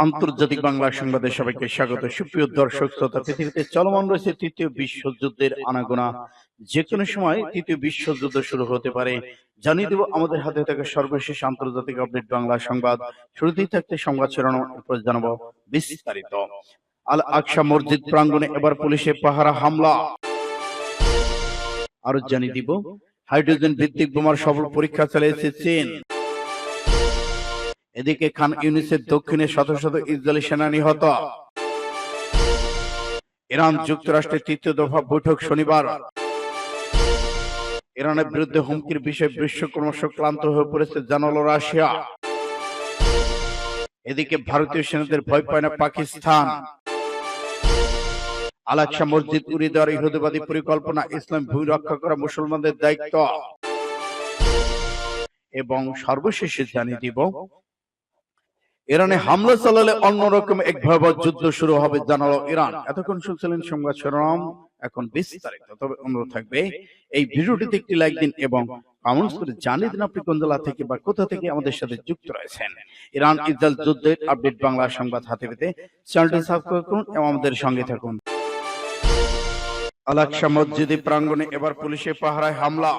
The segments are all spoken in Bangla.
আন্তর্জাতিক বাংলা সংবাদে সবাইকে স্বাগত। সুপ্রিয় দর্শক শ্রোতা, পৃথিবীতে চলমান রয়েছে তৃতীয় বিশ্বযুদ্ধের আনাগোনা। যে কোনো সময় তৃতীয় বিশ্বযুদ্ধ শুরু হতে পারে। জানিয়ে দেব আমাদের হাতে থাকা সর্বশেষ আন্তর্জাতিক আপডেট বাংলা সংবাদ। শুরুতেই থাকতে সংবাদ শিরোনাম, এরপর জানাবো বিস্তারিত। আল আকসা মসজিদ প্রাঙ্গণে এবার পুলিশের পাহারা হামলা। আরো জানিয়ে দিব হাইড্রোজেন ভিত্তিক বোমার সফল পরীক্ষা চালিয়েছে চীন। এদিকে খান ইউনিসের দক্ষিণে শত শত ইসরায়েলি সেনা নিহত। ইরান যুক্তরাষ্ট্রের তৃতীয় দফা বৈঠক শনিবার। ইরানের বিরুদ্ধে হুমকির বিষয়ে বিশ্ব ক্রমশ ক্লান্ত হয়ে পড়েছে জানালো রাশিয়া। এদিকে ভারতীয় সেনাদের ভয় পায় না পাকিস্তান। আল আকসা মসজিদ উড়িয়ে দেওয়ার ইহুদিবাদী পরিকল্পনা, ইসলাম ভূমি রক্ষা করা মুসলমানদের দায়িত্ব। এবং সর্বশেষে জানিয়ে দিব ইরানে হামলা চালালে অন্যরকম এক ভয়াবহ যুদ্ধ শুরু হবে জানালো ইরান। এতক্ষণ শুনছিলেন সংবাদ শিরোনাম, এখন বিস্তারিত। তবে অনুরোধ থাকবে এই ভিডিওটিতে একটি লাইক দিন এবং কমেন্টস করে জানিয়ে দিন আপনি কোন জেলা থেকে বা কোথা থেকে আমাদের সাথে যুক্ত রয়েছেন। ইরান ইসরায়েল যুদ্ধের আপডেট বাংলা সংবাদ হাতে পেতে চ্যানেলটি সাবস্ক্রাইব করুন এবং আমাদের সঙ্গে থাকুন। আল আকসা মসজিদ প্রাঙ্গণে এবার পুলিশের পাহারায় হামলা।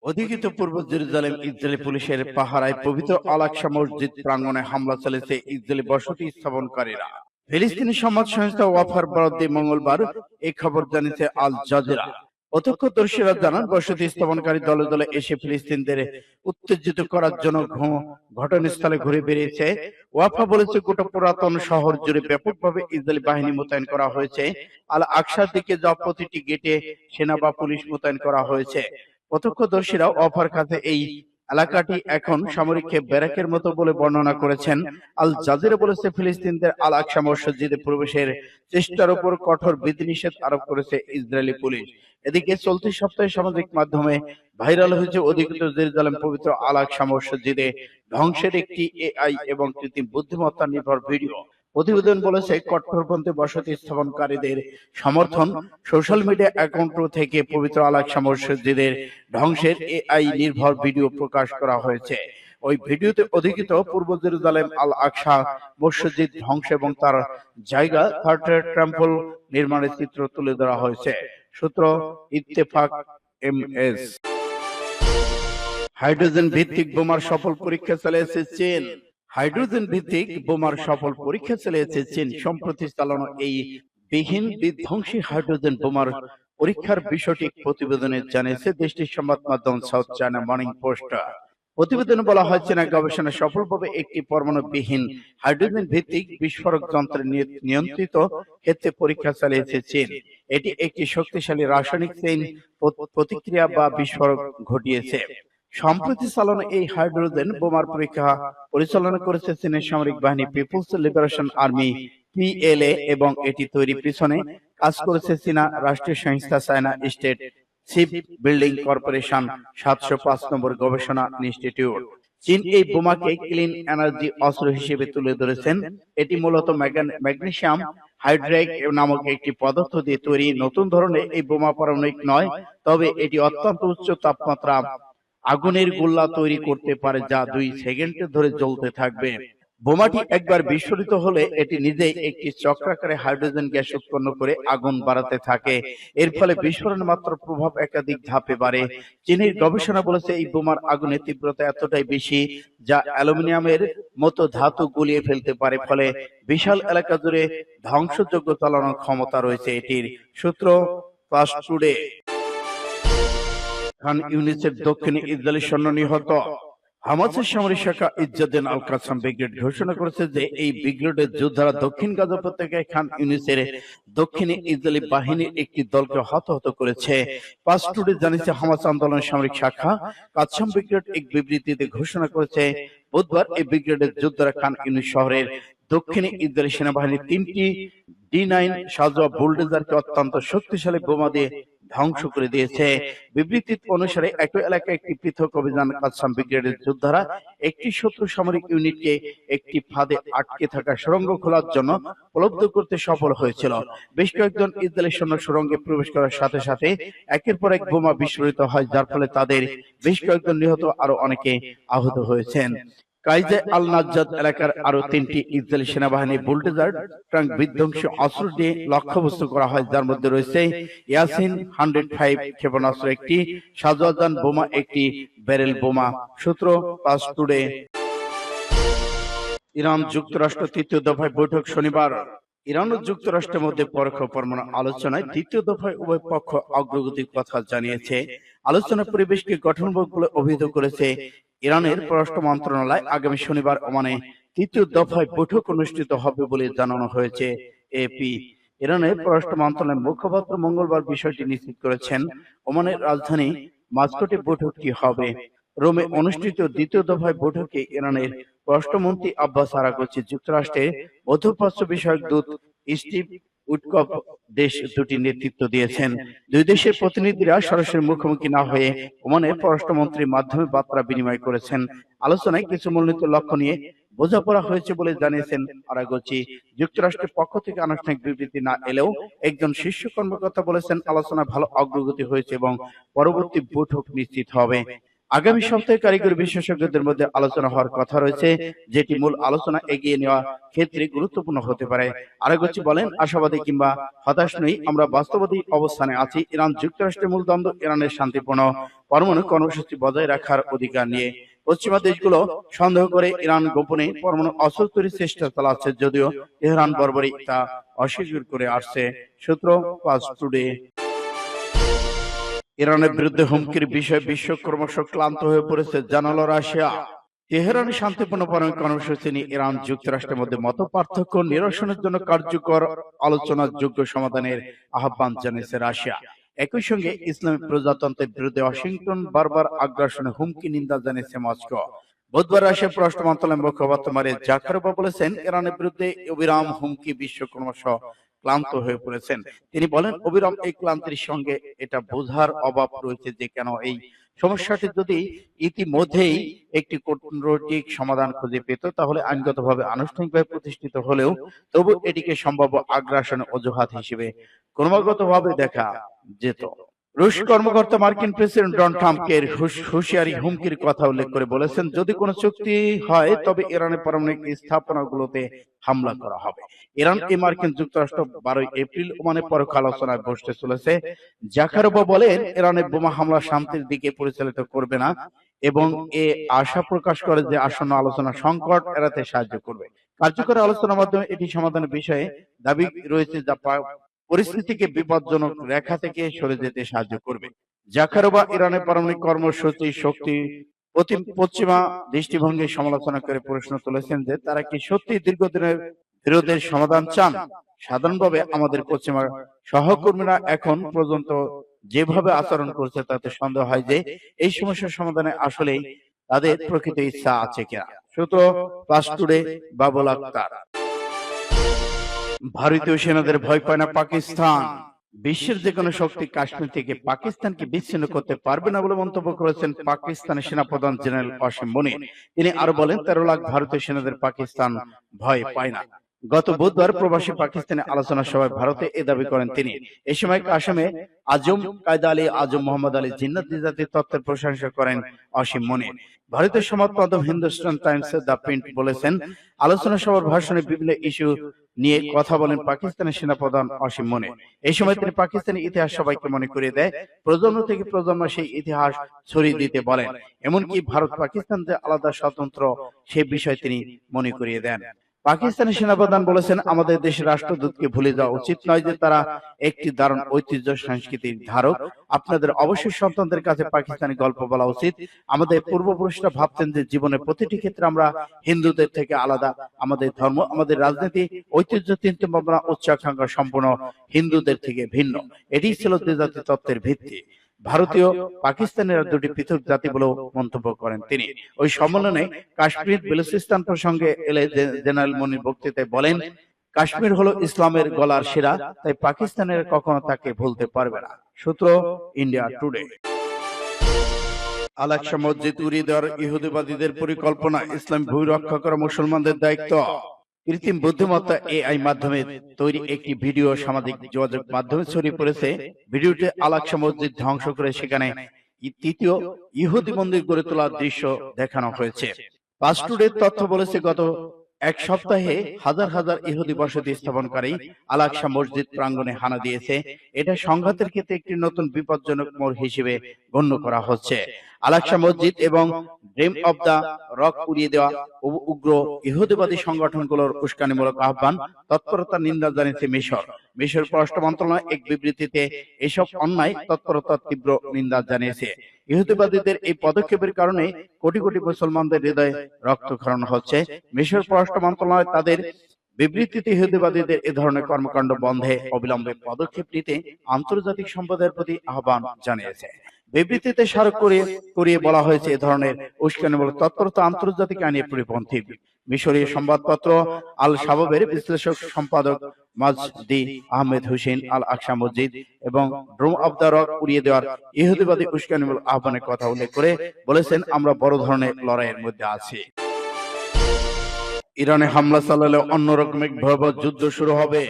অধিকৃত পূর্ব জেরুজালেম ইসরায়েলি পুলিশের পাহারায় পবিত্র আল আকসা মসজিদ প্রাঙ্গণে হামলা চালিয়েছে ইসরায়েলি বসতি স্থাপনকারীরা। ফিলিস্তিনি সংবাদ সংস্থা ওয়াফার বরাদ্দে মঙ্গলবার এই খবর জানিয়েছে আল জাজিরা। প্রত্যক্ষদর্শীরা জানান, বসতি স্থাপনকারী দলে দলে এসে ফিলিস্তিনদের উত্তেজিত করার জন্য ঘটনাস্থলে ঘুরে বেরিয়েছে। ওয়াফা বলেছে, গোটা পুরাতন শহর জুড়ে ব্যাপকভাবে ইসরায়েলি বাহিনী মোতায়েন করা হয়েছে। আল আকসার দিকে যাওয়া প্রতিটি গেটে সেনা বা পুলিশ মোতায়েন করা হয়েছে। প্রত্যক্ষদর্শীরা ওয়াফার কাছে এই এলাকাটি এখন সামরিক ব্যারাকের মতো বলে বর্ণনা করেছেন। আল জাজিরা বলেছে, ফিলিস্তিনদের আল আকসা মসজিদে প্রবেশের চেষ্টার উপর কঠোর বিধিনিষেধ আরোপ করেছে ইসরায়েলি পুলিশ। এদিকে চলতি সপ্তাহে সামাজিক মাধ্যমে ভাইরাল হয়েছে অধিকৃত জেরুজালেম পবিত্র আল আকসা মসজিদে ধ্বংসের একটি এআই এবং কৃত্রিম বুদ্ধিমত্তা নির্ভর ভিডিও। প্রতিবেদন বলেছে, কট্টরপন্থী বসতি স্থাপনকারীদের সমর্থন সোশ্যাল মিডিয়া অ্যাকাউন্ট থেকে পবিত্র আল আকসা মসজিদের ধ্বংসের এআই নির্ভর ভিডিও প্রকাশ করা হয়েছে। ওই ভিডিওতে অধিকৃত পূর্ব জেরুজালেম আল আকসা মসজিদ ধ্বংস এবং তার জায়গা থার্ড টেম্পল নির্মাণের চিত্র তুলে ধরা হয়েছে। সূত্র ইত্তেফাক এমএস। হাইড্রোজেন ভিত্তিক বোমার সফল পরীক্ষা চালিয়েছে চীন। হাইড্রোজেন ভিত্তিক বোমার সফল পরীক্ষা চালিয়েছে চীন। সম্প্রতি চালানো এই বিহীন বিধ্বংসী হাইড্রোজেন বোমার পরীক্ষার বিষয়টি প্রতিবেদনে জানিয়েছে দেশটির সংবাদ মাধ্যম সাউথ চায়না মর্নিং পোস্ট। প্রতিবেদনে বলা হয়, চীনা গবেষণা সফলভাবে একটি পরমাণু বিহীন হাইড্রোজেন ভিত্তিক বিস্ফোরক যন্ত্রের নিয়ন্ত্রিত ক্ষেত্রে পরীক্ষা চালিয়েছে চীন। এটি একটি শক্তিশালী রাসায়নিক চেইন প্রতিক্রিয়া বা বিস্ফোরক ঘটিয়েছে। সম্প্রতি চালানো এই হাইড্রোজেন বোমার পরীক্ষা পরিচালনা করেছে চীনের সামরিক বাহিনী পিপলস লিবারেশন আর্মি পিএলএ এবং এটি তৈরির পিছনে কাজ করেছে চীনা রাষ্ট্রীয় সংস্থা China state ship building corporation 705 নম্বর গবেষণা ইনস্টিটিউট। চীন এই বোমাকে ক্লিন এনার্জি অস্ত্র হিসেবে তুলে ধরেছেন। এটি মূলত ম্যাগনেসিয়াম হাইড্রাইড নামক একটি পদার্থ দিয়ে তৈরি। নতুন ধরনের এই বোমা পারমাণবিক নয়, তবে এটি অত্যন্ত উচ্চ তাপমাত্রা আগুনের গোলা তৈরি করতে পারে, যা 2 সেকেন্ড ধরে জ্বলতে থাকবে। বোমাটি একবার বিস্ফোরিত হলে এটি নিজেই একটি চক্রাকারে হাইড্রোজেন গ্যাস উৎপন্ন করে আগুন বাড়াতে থাকে। এর ফলে বিস্ফোরণ মাত্র প্রভাব একাধিক ধাপে বাড়ে। চীনের গবেষণা বলেছে, এই বোমার আগুনের তীব্রতা এতটাই বেশি যা অ্যালুমিনিয়ামের মতো ধাতু গলিয়ে ফেলতে পারে, ফলে বিশাল এলাকা জুড়ে ধ্বংসযজ্ঞ চালানোর ক্ষমতা রয়েছে এটির। সূত্র ফাস্ট টুডে। খান ইউনিসের দক্ষিণে ইসরায়েলি সৈন্য নিহত। হামাসের সামরিক শাখা ইজ্জাদ্দিন আল কাসাম ব্রিগেড ঘোষণা করেছে যে এই ব্রিগেডের যোদ্ধারা দক্ষিণ গাজা উপত্যকায় খান ইউনিসের দক্ষিণে ইসরায়েলি বাহিনীর একটি দলকে হতাহত করেছে। ফাস্ট টুডে জানিয়েছে, হামাস আন্দোলনের সামরিক শাখা কাসাম ব্রিগেড এক বিবৃতিতে ঘোষণা করেছে, বুধবার এই ব্রিগেডের যোদ্ধারা খান ইউনিস শহরের দক্ষিণে ইসরায়েলি সেনাবাহিনীর 3টি D9 সাজোয়া বুলডোজারকে অত্যন্ত শক্তিশালী বোমা দিয়ে ধ্বংস করে দিয়েছে। বিবৃতি অনুসারে একই এলাকায় একটি পৃথক অভিযান কাসাম ব্রিগেডের যোদ্ধারা একটি শত্রু সামরিক ইউনিটকে একটি ফাঁদে আটকে থাকা সুড়ঙ্গ খোলার জন্য উপলব্ধ করতে সফল হয়েছিল। বেশ কয়েকজন ইসরায়েলি সৈন্য সুড়ঙ্গে প্রবেশ করার সাথে সাথে একের পর এক বোমা বিস্ফোরিত হয়, যার ফলে তাদের বেশ কয়েকজন নিহত, আরো অনেকে আহত হয়েছেন। কাইজে আল নাজ্জাদ এলাকার আরো 3টি ইসরায়েলি সেনাবাহিনী বুলডোজার ট্রাঙ্ক বিধ্বংসী অস্ত্র দিয়ে লক্ষ্যবস্তু করা হয়, যার মধ্যে রয়েছে ইয়াসিন 105 ক্ষেপণাস্ত্র, একটি সাজওয়াজান বোমা, একটি ব্যারেল বোমা। সূত্র পাস টুডে। ইরান যুক্তরাষ্ট্র তৃতীয় দফায় বৈঠক শনিবার। ইরান ও যুক্তরাষ্ট্রের মধ্যে পরোক্ষ পরমাণু আলোচনায় দ্বিতীয় দফায় উভয় পক্ষ অগ্রগতির কথা জানিয়েছে। আলোচনার পরিবেশকে গঠনমূলক বলে অভিহিত করেছে ইরানের পররাষ্ট্র মন্ত্রণালয়। আগামী শনিবার ওমানে তৃতীয় দফায় বৈঠক অনুষ্ঠিত হবে বলে জানানো হয়েছে এপি। ইরানের পররাষ্ট্র মন্ত্রণালয়ের মুখপাত্র মঙ্গলবার বিষয়টি নিশ্চিত করেছেন। ওমানের রাজধানী মাস্কটে বৈঠকটি হবে। রোমে অনুষ্ঠিত দ্বিতীয় দফায় বৈঠকে ইরানের পররাষ্ট্রমন্ত্রী আব্বাস আরাগচি, যুক্তরাষ্ট্রের মধ্যপ্রাচ্য বিষয়ক দূত স্টিভ উইটকফ দেশ দুটি নেতৃত্ব দিয়েছেন। দুই দেশের প্রতিনিধিরা সরাসরি মুখোমুখি না হয়ে ওমানের পররাষ্ট্রমন্ত্রীর মাধ্যমে বার্তা বিনিময় করেছেন। আলোচনায় কিছু মূলনীতি লক্ষ্য নিয়ে বোঝাপড়া হয়েছে বলে জানিয়েছেন আরাগচি। যুক্তরাষ্ট্রের পক্ষ থেকে আনুষ্ঠানিক বিবৃতি না এলেও একজন শীর্ষ কর্মকর্তা বলেছেন, আলোচনায় ভালো অগ্রগতি হয়েছে এবং পরবর্তী বৈঠক নিশ্চিত হবে। আগামী সপ্তাহে কারিগরি বিশেষজ্ঞদের মধ্যে আলোচনা হওয়ার কথা রয়েছে, যেটি মূল আলোচনা এগিয়ে নেওয়া ক্ষেত্রে গুরুত্বপূর্ণ হতে পারে। আরাগচি বলেন, আশাবাদী কিংবা হতাশ নই, আমরা বাস্তববাদী অবস্থানে আছি। ইরান যুক্তরাষ্ট্রের মূল দ্বন্দ্ব ইরানের শান্তিপূর্ণ পরমাণু কর্মসূচি বজায় রাখার অধিকার নিয়ে। পশ্চিমা দেশগুলো সন্দেহ করে ইরান গোপনে পরমাণু অস্ত্র তৈরির চেষ্টা চালাচ্ছে, যদিও তেহরান বরাবরই তা অস্বীকার করে আসছে। সূত্র ফাস্ট টুডে। ইরানের বিরুদ্ধে হুমকির বিষয়ে বিশ্ব ক্রমশ ক্লান্ত হয়ে পড়েছে, জানালো রাশিয়া। তেহরানের শান্তিপূর্ণ পরমাণু কর্মসূচি নিয়ে ইরান যুক্তরাষ্ট্রের মধ্যে মত পার্থক্য নিরসনের জন্য কার্যকর আলোচনার যোগ্য সমাধানের আহ্বান জানিয়েছে রাশিয়া। একই সঙ্গে ইসলামী প্রজাতন্ত্রের বিরুদ্ধে ওয়াশিংটন বারবার আগ্রাসনের হুমকি নিন্দা জানিয়েছে মস্কো। বুধবার রাশিয়ার পররাষ্ট্র মন্ত্রণালয়ের মুখপাত্র মারিয়া জাখারোভা বলেছেন, ইরানের বিরুদ্ধে অবিরাম হুমকি বিশ্ব ক্রমশ ক্লান্ত হয়ে পড়েছেন। তিনি বলেন, অবিরাম এই ক্লান্তির সঙ্গে এটা বোঝার অভাব রয়েছে যে কেন এই সমস্যাটি যদি ইতিমধ্যেই একটি কূটনৈতিক সমাধান খুঁজে পেত, তাহলে আইনগতভাবে আনুষ্ঠানিকভাবে প্রতিষ্ঠিত হলেও তবু এটিকে সম্ভাব্য আগ্রাসনের অজুহাত হিসেবে ক্রমাগতভাবে দেখা যেত। রুশ কর্মকর্তা মার্কিন প্রেসিডেন্ট ডোনাল্ড ট্রাম্পকে হুঁশিয়ারি হুমকির কথা উল্লেখ করে বলেছেন, যদি কোনো চুক্তি হয় তবে ইরানের পারমাণবিক স্থাপনাগুলোতে হামলা করা হবে। ইরান ও মার্কিন যুক্তরাষ্ট্র 12 এপ্রিল ওমানে পরোক্ষ আলোচনায় বসতে চলেছে। জাখারোভা বলেন, ইরানের বোমা হামলা শান্তির দিকে পরিচালিত করবে না এবং এ আশা প্রকাশ করে যে আসন্ন আলোচনা সংকট এড়াতে সাহায্য করবে। কার্যকর আলোচনার মাধ্যমে এটি সমাধানের বিষয়ে দাবি রয়েছে, যা পরিস্থিতিকে বিপজ্জনক রেখা থেকে সরে যেতে সাহায্য করবে। জাখারোভা ইরানের পারমাণবিক কর্মসূচি শক্তি পশ্চিমা দৃষ্টিভঙ্গির সমালোচনা করে প্রশ্ন তুলেছেন যে তারা কি সত্যি দীর্ঘদিনের বিরোধের সমাধান চান। সাধারণভাবে আমাদের পশ্চিমা সহকর্মীরা এখন পর্যন্ত যেভাবে আচরণ করছে তাতে সন্দেহ হয় যে এই সমস্যার সমাধানে আসলেই তাদের প্রকৃত ইচ্ছা আছে কিনা। সূত্র ফাস্ট টুডে, বাবুল আক্তার। ভারতীয় সেনাদের ভয় পায় না পাকিস্তান। বিশ্বের যে কোনো শক্তি কাশ্মীর থেকে পাকিস্তানকে বিচ্ছিন্ন করতে পারবে না বলে মন্তব্য করেছেন পাকিস্তানের সেনাপ্রধান জেনারেল ওয়াসিম মুনির। তিনি আরো বলেন, 13 লাখ ভারতীয় সেনাদের পাকিস্তান ভয় পায় না। গত বুধবার প্রবাসী পাকিস্তানে আলোচনা সভায় ভারতে এ দাবি করেন তিনি। এ সময় কাশেমে আজম কায়দা আলী আজম মোহাম্মদ আলী জিন্নাত জাতির তত্ত্বের প্রশংসা করেন ওয়াসিম মুনির। ভারতের সংবাদ মাধ্যম হিন্দুস্তান টাইমস দ্য প্রিন্ট বলেছেন, আলোচনা সভার ভাষণে বিভিন্ন ইস্যু নিয়ে কথা বলেন পাকিস্তানের সেনাপ্রধান ওয়াসিম মুনির। এই সময় তিনি পাকিস্তানের ইতিহাস সবাইকে মনে করিয়ে দেয়, প্রজন্ম থেকে প্রজন্ম সেই ইতিহাস ছড়িয়ে দিতে বলেন। এমনকি ভারত পাকিস্তান যে আলাদা স্বতন্ত্র সে বিষয় তিনি মনে করিয়ে দেন। পাকিস্তানের সেনাপ্রধান বলেছেন, আমাদের দেশের রাষ্ট্রদূতকে ভুলে যাওয়া উচিত নয় যে তারা একটি দারুণ ঐতিহ্য সংস্কৃতির ধারক। আপনাদের অবশ্যই সন্তানদের কাছে পাকিস্তানি গল্প বলা উচিত। আমাদের পূর্বপুরুষরা ভাবতেন যে জীবনের প্রতিটি ক্ষেত্রে আমরা হিন্দুদের থেকে আলাদা। আমাদের ধর্ম, আমাদের রাজনীতি, ঐতিহ্য, চিন্তা ভাবনা, উচ্চাকাঙ্ক্ষা সম্পূর্ণ হিন্দুদের থেকে ভিন্ন। এটি ছিল দ্বিজাতি তত্ত্বের ভিত্তি। ভারতীয় পাকিস্তানের দুটি পৃথক জাতি বলেও মন্তব্য করেন তিনি। ওই সম্মেলনে কাশ্মীর বেলুচিস্তান প্রসঙ্গে এলে জেনারেল মুনির বক্তৃতায় বলেন, কাশ্মীর হলো ইসলামের গলার শিরা, তাই পাকিস্তানের কখনো তাকে ভুলতে পারবে না। সূত্র ইন্ডিয়া টুডে। আল-আকসা মসজিদ উড়িয়ে দেওয়ার ইহুদিবাদীদের পরিকল্পনা, ইসলাম ভূমি রক্ষা করা মুসলমানদের দায়িত্ব। কৃত্রিম বুদ্ধিমত্তা এআই মাধ্যমে তৈরি একটি ভিডিও সামাজিক যোগাযোগ মাধ্যমে ছড়িয়ে পড়েছে। ভিডিওতে আল-আকসা মসজিদ ধ্বংস করে সেখানে তৃতীয় ইহুদি মন্দির গড়ে তোলার দৃশ্য দেখানো হয়েছে। পাঁচ টুডের তথ্য বলেছে গত এক সপ্তাহে হাজার হাজার ইহুদি বসতি স্থাপনকারী আল আকসা মসজিদ প্রাঙ্গণে হানা দিয়েছে। এটা সংঘাতের ক্ষেত্রে একটি নতুন বিপজ্জনক মোড় হিসেবে গণ্য করা হচ্ছে। আল আকসা মসজিদ এবং ড্রিম অব দা রক উড়িয়ে দেওয়া উগ্র ইহুদিবাদী সংগঠনগুলোর উস্কানিমূলক আহ্বান তৎপরতার নিন্দা জানিয়েছে মিশর। মিশর পররাষ্ট্র মন্ত্রণালয় এক বিবৃতিতে এসব অন্যায় তৎপরতার তীব্র নিন্দা জানিয়েছে। ইহুদিবাদীদের এই পদক্ষেপের কারণে কোটি কোটি মুসলমানদের হৃদয়ে রক্তক্ষরণ হচ্ছে। মিশর পররাষ্ট্র মন্ত্রণালয় তাদের বিবৃতিতে ইহুদিবাদীদের এ ধরনের কর্মকাণ্ড বন্ধে অবিলম্বে পদক্ষেপ নিতে আন্তর্জাতিক সম্প্রদায়ের প্রতি আহ্বান জানিয়েছে। বিবৃতিতে স্মারক করিয়ে বলা হয়েছে, এ ধরনের উস্কানিমূলক তৎপরতা আন্তর্জাতিক আইনের পরিপন্থী। মিশরীয় সংবাদপত্র আল শাবাবের বিশ্লেষক সম্পাদক মাজদি আহমেদ হুসেন আল আকসা মসজিদ এবং ড্রোম অব দ্য রক উড়িয়ে দেওয়ার ইহুদিবাদী উস্কানিমূলক আহ্বানের কথা উল্লেখ করে বলেছেন, আমরা বড় ধরনের লড়াইয়ের মধ্যে আছি। ইরানে হামলা চালালে অন্যরকম এক ভয়াবহ যুদ্ধ শুরু হবে।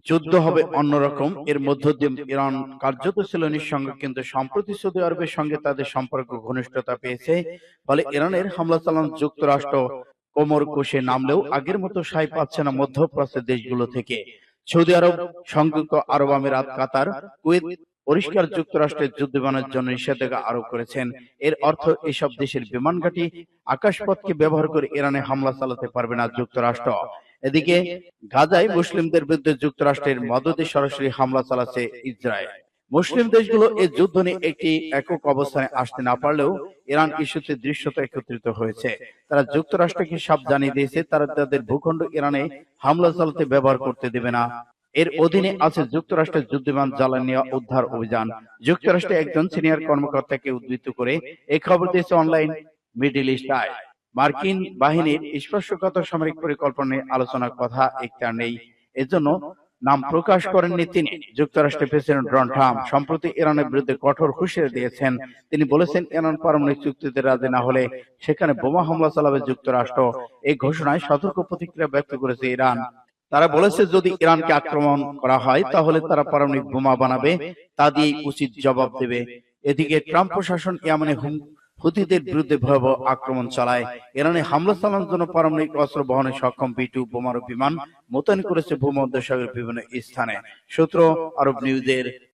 যুদ্ধ হবে অন্যরকম। এর মধ্য দিয়ে ইরান কার্যত ছিল নিঃসঙ্গ, কিন্তু সম্প্রতি সৌদি আরবের সঙ্গে তাদের সম্পর্ক ঘনিষ্ঠতা পেয়েছে। ফলে ইরানের হামলা চালানো যুক্তরাষ্ট্র কোমর কষে নামলেও আগের মতো সায় পাচ্ছে না মধ্যপ্রাচ্যের দেশগুলো থেকে। সৌদি আরব, সংযুক্ত আরব আমিরাত, কাতার, কুয়েত পরিষ্কার যুক্তরাষ্ট্রের যুদ্ধ বিমানের জন্য নিষেধাজ্ঞা আরোপ করেছেন। এর অর্থ এসব দেশের বিমান ঘাঁটি, আকাশপথকে ব্যবহার করে ইরানে হামলা চালাতে পারবে না যুক্তরাষ্ট্র। এদিকে গাজায় মুসলিমদের বিরুদ্ধে যুক্তরাষ্ট্রের মদদে সরাসরি হামলা চালাচ্ছে ইসরায়েল। মুসলিম দেশগুলো এই যুদ্ধ নিয়ে একটি একক অবস্থানে আসতে না পারলেও ইরান ইস্যুতে দৃশ্যত একত্রিত হয়েছে। তারা যুক্তরাষ্ট্রকে সব জানিয়ে দিয়েছে, তারা তাদের ভূখণ্ড ইরানে হামলা চালাতে ব্যবহার করতে দেবে না। এর অধীনে আছে যুক্তরাষ্ট্রের যুদ্ধবিমান জ্বালানি উদ্ধার অভিযান। যুক্তরাষ্ট্রের একজন সিনিয়র কর্মকর্তাকে উদ্ধৃত করে এই খবর দিয়েছে অনলাইন মিডল ইস্ট আই। মার্কিন বাহিনীর স্পর্শকাতর সামরিক পরিকল্পনা নিয়ে আলোচনার কথা একটা নেই, এজন্য নাম প্রকাশ করেননি তিনি। যুক্তরাষ্ট্রের প্রেসিডেন্ট ডোনাল্ড ট্রাম্প সম্প্রতি ইরানের বিরুদ্ধে কঠোর হুঁশিয়ারি দিয়েছেন। তিনি বলেছেন, ইরান পারমাণবিক চুক্তিতে রাজি না হলে সেখানে বোমা হামলা চালাবে যুক্তরাষ্ট্র। এই ঘোষণায় সতর্ক প্রতিক্রিয়া ব্যক্ত করেছে ইরান। তারা বলেছে, যদি ইরানকে আক্রমণ করা হয় তাহলে তারা পারমাণবিক বোমা বানাবে, তা দিয়ে উচিত জবাব দেবে। এদিকে ট্রাম্প প্রশাসন ইয়ামেনে হুথিদের বিরুদ্ধে ভয়াবহ আক্রমণ চালায়। ইরানে হামলা চালানোর জন্য পারমাণবিক অস্ত্র বহনে সক্ষম B-2 বোমারু বিমান মোতায়েন করেছে ভূমধ্যসাগরের বিভিন্ন স্থানে। সূত্র আরব নিউজের।